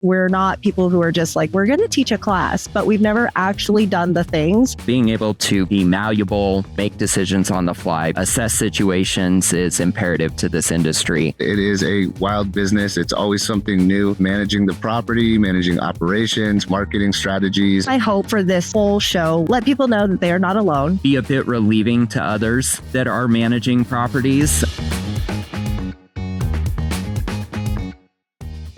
We're not people who are just like, we're going to teach a class, but we've never actually done the things. Being able to be malleable, make decisions on the fly, assess situations is imperative to this industry. It is a wild business. It's always something new. Managing the property, managing operations, marketing strategies. I hope for this whole show, let people know that they are not alone. Be a bit relieving to others that are managing properties.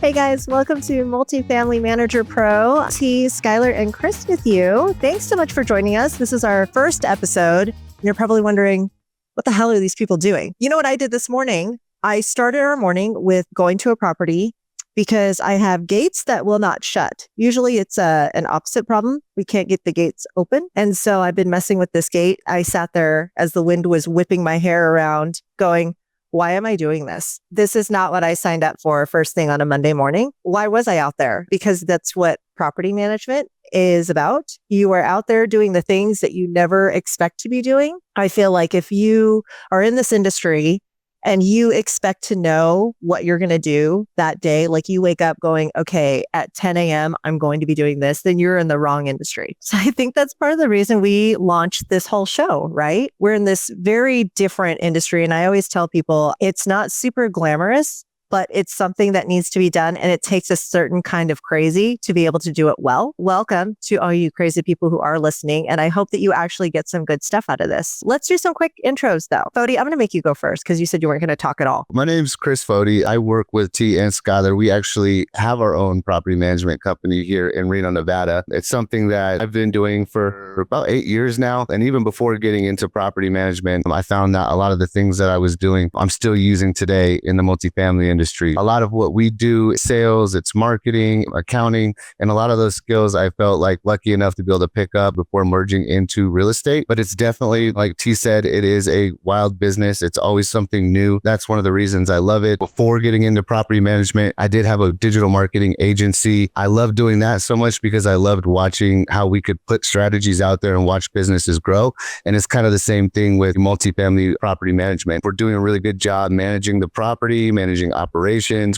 Hey guys, welcome to Multifamily Manager Pro. T, Skylar, and Chris with you. Thanks so much for joining us. This is our first episode. You're probably wondering, what the hell are these people doing? You know what I did this morning? I started our morning with going to a property because I have gates that will not shut. Usually it's an opposite problem. We can't get the gates open. And so I've been messing with this gate. I sat there as the wind was whipping my hair around going, why am I doing this? This is not what I signed up for first thing on a Monday morning. Why was I out there? Because that's what property management is about. You are out there doing the things that you never expect to be doing. I feel like if you are in this industry and you expect to know what you're going to do that day, like you wake up going, okay, at 10 a.m., I'm going to be doing this, then you're in the wrong industry. So I think that's part of the reason we launched this whole show, right? We're in this very different industry. And I always tell people it's not super glamorous, but it's something that needs to be done. And it takes a certain kind of crazy to be able to do it well. Welcome to all you crazy people who are listening. And I hope that you actually get some good stuff out of this. Let's do some quick intros though. Fody, I'm going to make you go first because you said you weren't going to talk at all. My name's Chris Fody. I work with T and Skylar. We actually have our own property management company here in Reno, Nevada. It's something that I've been doing for about 8 years now. And even before getting into property management, I found that a lot of the things that I was doing, I'm still using today in the multifamily industry. A lot of what we do is sales, it's marketing, accounting, and a lot of those skills I felt like lucky enough to be able to pick up before merging into real estate. But it's definitely, like T said, it is a wild business. It's always something new. That's one of the reasons I love it. Before getting into property management, I did have a digital marketing agency. I loved doing that so much because I loved watching how we could put strategies out there and watch businesses grow. And it's kind of the same thing with multifamily property management. We're doing a really good job managing the property, managing operations.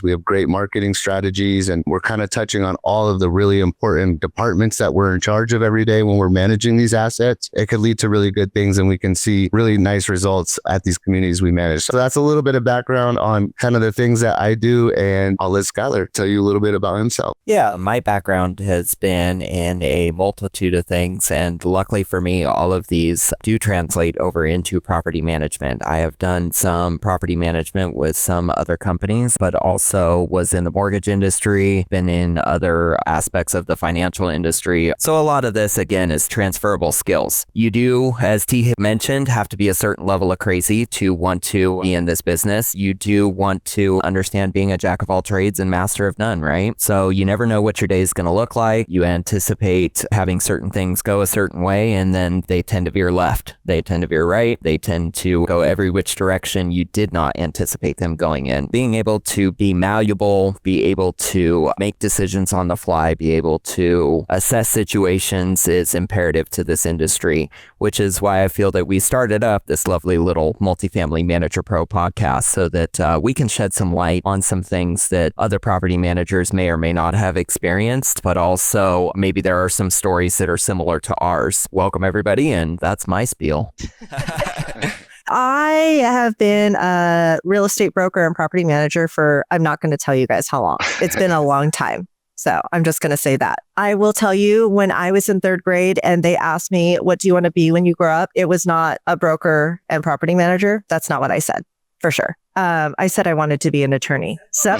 We have great marketing strategies, and we're kind of touching on all of the really important departments that we're in charge of every day when we're managing these assets. It could lead to really good things, and we can see really nice results at these communities we manage. So that's a little bit of background on kind of the things that I do, and I'll let Skylar tell you a little bit about himself. Yeah, my background has been in a multitude of things, and luckily for me, all of these do translate over into property management. I have done some property management with some other companies, but also was in the mortgage industry, been in other aspects of the financial industry. So a lot of this, again, is transferable skills. You do, as T had mentioned, have to be a certain level of crazy to want to be in this business. You do want to understand being a jack of all trades and master of none, right? So you never know what your day is going to look like. You anticipate having certain things go a certain way, and then they tend to veer left. They tend to veer right. They tend to go every which direction you did not anticipate them going in. Being able to be malleable, be able to make decisions on the fly, be able to assess situations is imperative to this industry, which is why I feel that we started up this lovely little Multifamily Manager Pro podcast so that we can shed some light on some things that other property managers may or may not have experienced, but also maybe there are some stories that are similar to ours. Welcome everybody, and that's my spiel. I have been a real estate broker and property manager for, I'm not going to tell you guys how long. It's been a long time. So I'm just going to say that. I will tell you, when I was in third grade and they asked me, what do you want to be when you grow up? It was not a broker and property manager. That's not what I said, for sure. I said I wanted to be an attorney. So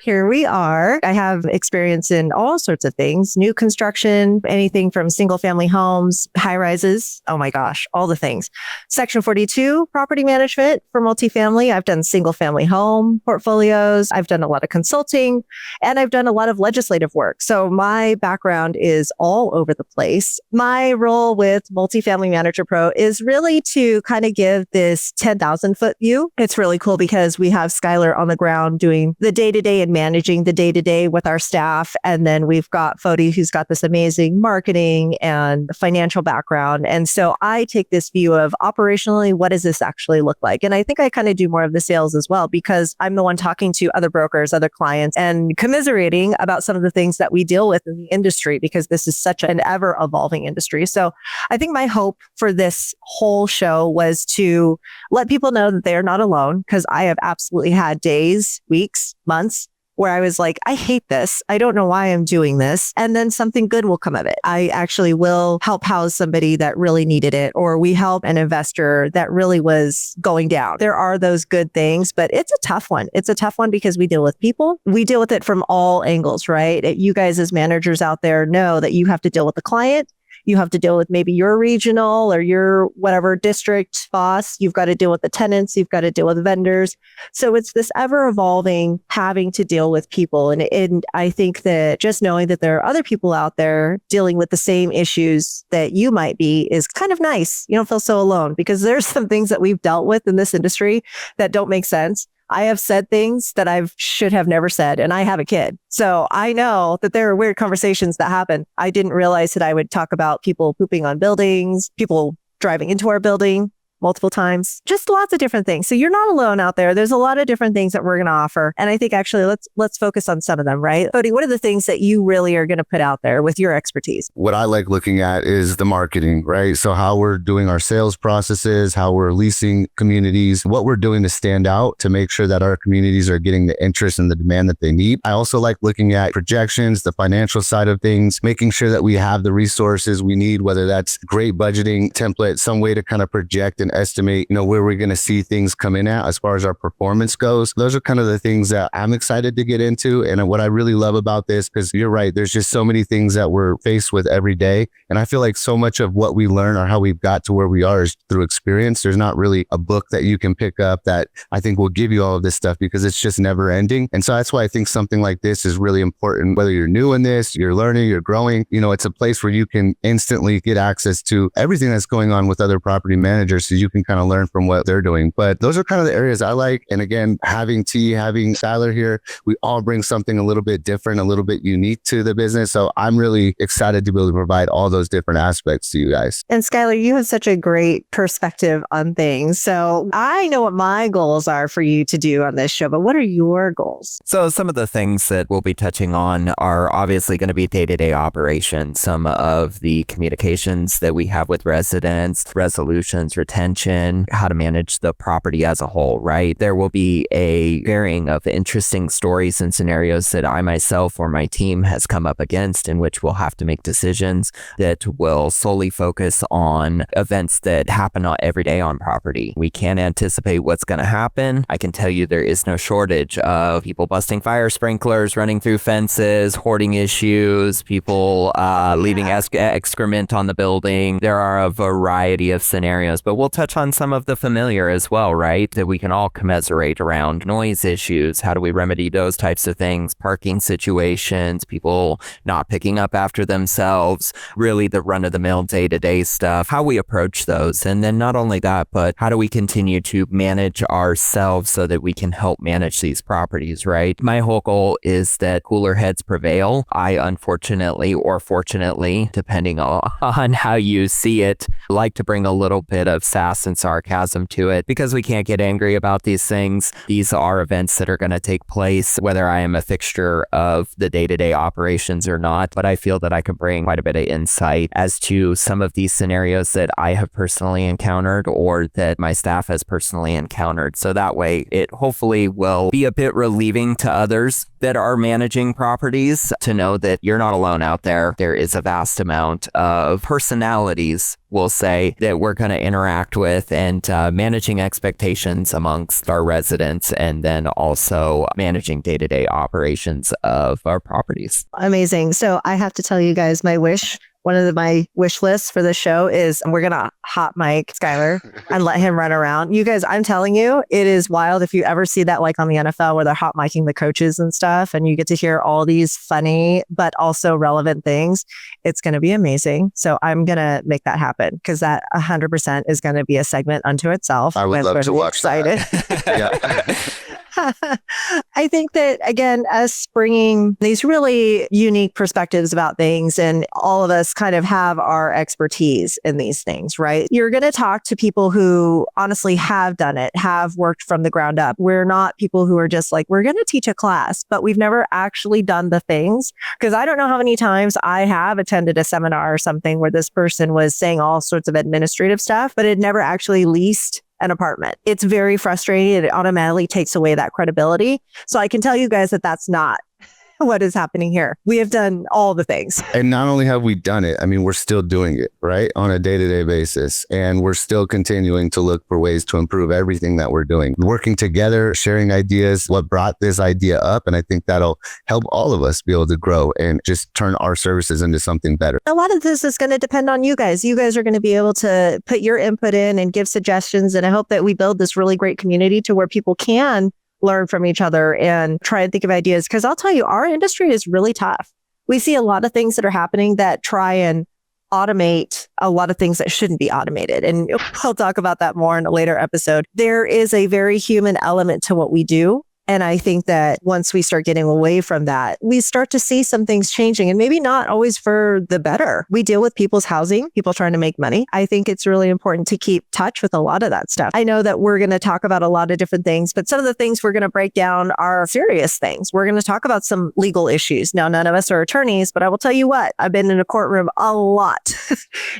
here we are. I have experience in all sorts of things, new construction, anything from single family homes, high rises. Oh my gosh, all the things. Section 42, property management for multifamily. I've done single family home portfolios. I've done a lot of consulting, and I've done a lot of legislative work. So my background is all over the place. My role with Multifamily Manager Pro is really to kind of give this 10,000 foot view. It's really cool because we have Skylar on the ground doing the day-to-day and managing the day-to-day with our staff. And then we've got Fody, who's got this amazing marketing and financial background. And so I take this view of operationally, what does this actually look like? And I think I kind of do more of the sales as well, because I'm the one talking to other brokers, other clients, and commiserating about some of the things that we deal with in the industry, because this is such an ever evolving industry. So I think my hope for this whole show was to let people know that they are not alone, because I have absolutely had days, weeks, months where I was like, I hate this. I don't know why I'm doing this. And then something good will come of it. I actually will help house somebody that really needed it, or we help an investor that really was going down. There are those good things, but it's a tough one. It's a tough one because we deal with people. We deal with it from all angles, right? You guys as managers out there know that you have to deal with the client. You have to deal with maybe your regional or your whatever district boss. You've got to deal with the tenants. You've got to deal with vendors. So it's this ever evolving having to deal with people. And I think that just knowing that there are other people out there dealing with the same issues that you might be is kind of nice. You don't feel so alone, because there's some things that we've dealt with in this industry that don't make sense. I have said things that I should have never said, and I have a kid. So I know that there are weird conversations that happen. I didn't realize that I would talk about people pooping on buildings, people driving into our building multiple times, just lots of different things. So you're not alone out there. There's a lot of different things that we're going to offer. And I think actually let's focus on some of them, right? Cody, what are the things that you really are going to put out there with your expertise? What I like looking at is the marketing, right? So how we're doing our sales processes, how we're leasing communities, what we're doing to stand out to make sure that our communities are getting the interest and the demand that they need. I also like looking at projections, the financial side of things, making sure that we have the resources we need, whether that's great budgeting template, some way to kind of project and estimate, where we're going to see things come in at as far as our performance goes. Those are kind of the things that I'm excited to get into. And what I really love about this, because you're right, there's just so many things that we're faced with every day. And I feel like so much of what we learn or how we've got to where we are is through experience. There's not really a book that you can pick up that I think will give you all of this stuff, because it's just never ending. And so that's why I think something like this is really important. Whether you're new in this, you're learning, you're growing, it's a place where you can instantly get access to everything that's going on with other property managers, so you can kind of learn from what they're doing. But those are kind of the areas I like. And again, having Skylar here, we all bring something a little bit different, a little bit unique to the business. So I'm really excited to be able to provide all those different aspects to you guys. And Skylar, you have such a great perspective on things. So I know what my goals are for you to do on this show, but what are your goals? So some of the things that we'll be touching on are obviously going to be day-to-day operations, some of the communications that we have with residents, resolutions, retention, how to manage the property as a whole, right? There will be a varying of interesting stories and scenarios that I myself or my team has come up against, in which we'll have to make decisions that will solely focus on events that happen every day on property. We can't anticipate what's going to happen. I can tell you there is no shortage of people busting fire sprinklers, running through fences, hoarding issues, people leaving excrement on the building. There are a variety of scenarios, but we'll touch on some of the familiar as well, right? That we can all commiserate around. Noise issues, how do we remedy those types of things? Parking situations, people not picking up after themselves, really the run-of-the-mill day-to-day stuff, how we approach those. And then not only that, but how do we continue to manage ourselves so that we can help manage these properties, right? My whole goal is that cooler heads prevail. I unfortunately, or fortunately, depending on how you see it, like to bring a little bit of sass and sarcasm to it, because we can't get angry about these things. These are events that are going to take place, whether I am a fixture of the day-to-day operations or not. But I feel that I can bring quite a bit of insight as to some of these scenarios that I have personally encountered, or that my staff has personally encountered. So that way it hopefully will be a bit relieving to others that are managing properties to know that you're not alone out there. There is a vast amount of personalities, we'll say, that we're going to interact with, and managing expectations amongst our residents, and then also managing day-to-day operations of our properties. Amazing. So I have to tell you guys, my wish one of my wish lists for the show is we're going to hot mic Skylar and let him run around. You guys, I'm telling you, it is wild. If you ever see that like on the NFL where they're hot micing the coaches and stuff, and you get to hear all these funny, but also relevant things, it's going to be amazing. So I'm going to make that happen because that 100% is going to be a segment unto itself. I would love to watch that. Yeah. I think that, again, us bringing these really unique perspectives about things, and all of us kind of have our expertise in these things, right? You're going to talk to people who honestly have done it, have worked from the ground up. We're not people who are just like, we're going to teach a class, but we've never actually done the things. Because I don't know how many times I have attended a seminar or something where this person was saying all sorts of administrative stuff, but it never actually leased an apartment. It's very frustrating. It automatically takes away that credibility. So I can tell you guys that that's not what is happening here. We have done all the things. And not only have we done it, I mean, we're still doing it, right? On a day-to-day basis. And we're still continuing to look for ways to improve everything that we're doing. Working together, sharing ideas, what brought this idea up. And I think that'll help all of us be able to grow and just turn our services into something better. A lot of this is going to depend on you guys. You guys are going to be able to put your input in and give suggestions. And I hope that we build this really great community to where people can learn from each other and try and think of ideas. Because I'll tell you, our industry is really tough. We see a lot of things that are happening that try and automate a lot of things that shouldn't be automated. And we'll talk about that more in a later episode. There is a very human element to what we do. And I think that once we start getting away from that, we start to see some things changing, and maybe not always for the better. We deal with people's housing, people trying to make money. I think it's really important to keep touch with a lot of that stuff. I know that we're going to talk about a lot of different things, but some of the things we're going to break down are serious things. We're going to talk about some legal issues. Now, none of us are attorneys, but I will tell you what, I've been in a courtroom a lot.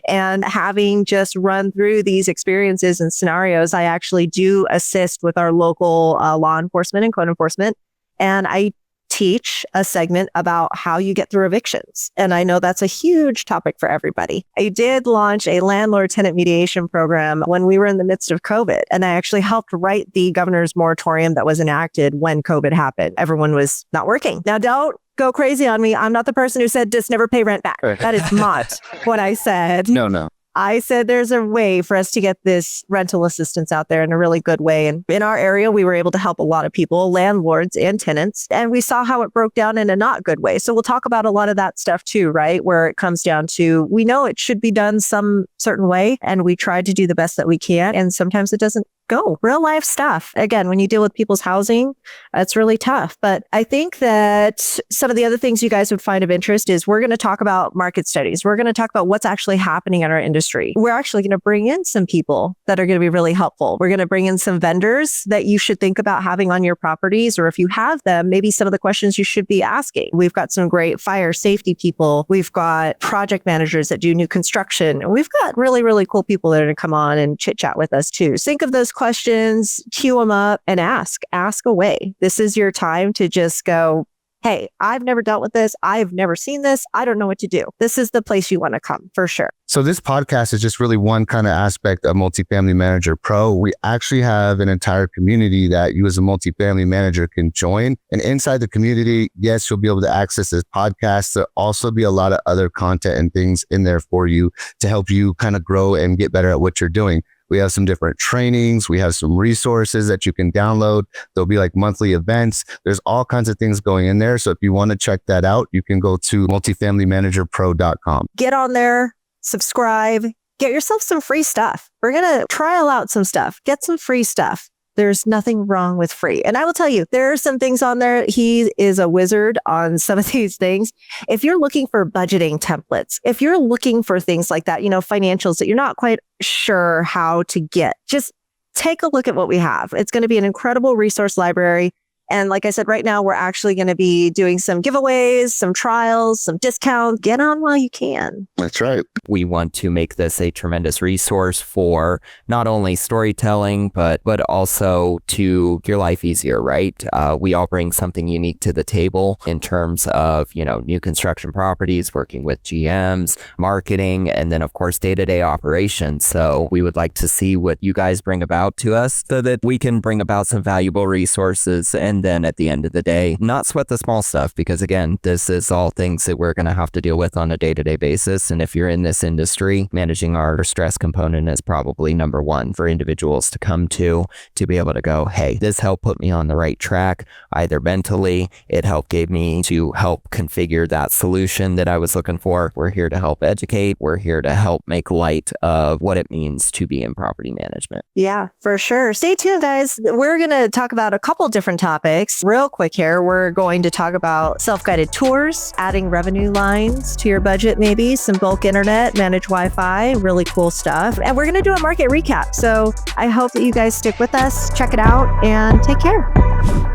And having just run through these experiences and scenarios, I actually do assist with our local law enforcement and code enforcement. And I teach a segment about how you get through evictions. And I know that's a huge topic for everybody. I did launch a landlord-tenant mediation program when we were in the midst of COVID. And I actually helped write the governor's moratorium that was enacted when COVID happened. Everyone was not working. Now, don't go crazy on me. I'm not the person who said just never pay rent back. That is not what I said. No. I said there's a way for us to get this rental assistance out there in a really good way. And in our area, we were able to help a lot of people, landlords and tenants. And we saw how it broke down in a not good way. So we'll talk about a lot of that stuff too, right? Where it comes down to, we know it should be done some certain way, and we try to do the best that we can. And sometimes it doesn't go. Real life stuff. Again, when you deal with people's housing, it's really tough. But I think that some of the other things you guys would find of interest is we're going to talk about market studies. We're going to talk about what's actually happening in our industry. We're actually going to bring in some people that are going to be really helpful. We're going to bring in some vendors that you should think about having on your properties, or if you have them, maybe some of the questions you should be asking. We've got some great fire safety people. We've got project managers that do new construction. And we've got really, really cool people that are going to come on and chit chat with us too. Think of those questions, queue them up, and ask away. This is your time to just go, hey, I've never dealt with this. I've never seen this. I don't know what to do. This is the place you want to come for sure. So this podcast is just really one kind of aspect of Multifamily Manager Pro. We actually have an entire community that you as a multifamily manager can join. And inside the community, yes, you'll be able to access this podcast. There'll also be a lot of other content and things in there for you to help you kind of grow and get better at what you're doing. We have some different trainings. We have some resources that you can download. There'll be like monthly events. There's all kinds of things going in there. So if you want to check that out, you can go to multifamilymanagerpro.com. Get on there, subscribe, get yourself some free stuff. We're going to trial out some stuff, get some free stuff. There's nothing wrong with free. And I will tell you, there are some things on there. He is a wizard on some of these things. If you're looking for budgeting templates, if you're looking for things like that, financials that you're not quite sure how to get, just take a look at what we have. It's going to be an incredible resource library. And like I said, right now, we're actually going to be doing some giveaways, some trials, some discounts. Get on while you can. That's right. We want to make this a tremendous resource for not only storytelling, but also to your life easier, right? We all bring something unique to the table in terms of, new construction properties, working with GMs, marketing, and then, of course, day-to-day operations. So we would like to see what you guys bring about to us so that we can bring about some valuable resources and And then at the end of the day, not sweat the small stuff, because again, this is all things that we're going to have to deal with on a day-to-day basis. And if you're in this industry, managing our stress component is probably number one for individuals to come to be able to go, hey, this helped put me on the right track, either mentally, it helped gave me to help configure that solution that I was looking for. We're here to help educate. We're here to help make light of what it means to be in property management. Yeah, for sure. Stay tuned, guys. We're going to talk about a couple different topics real quick here. We're going to talk about self-guided tours, adding revenue lines to your budget, maybe some bulk internet, managed Wi-Fi, really cool stuff. And we're going to do a market recap. So I hope that you guys stick with us, check it out, and take care.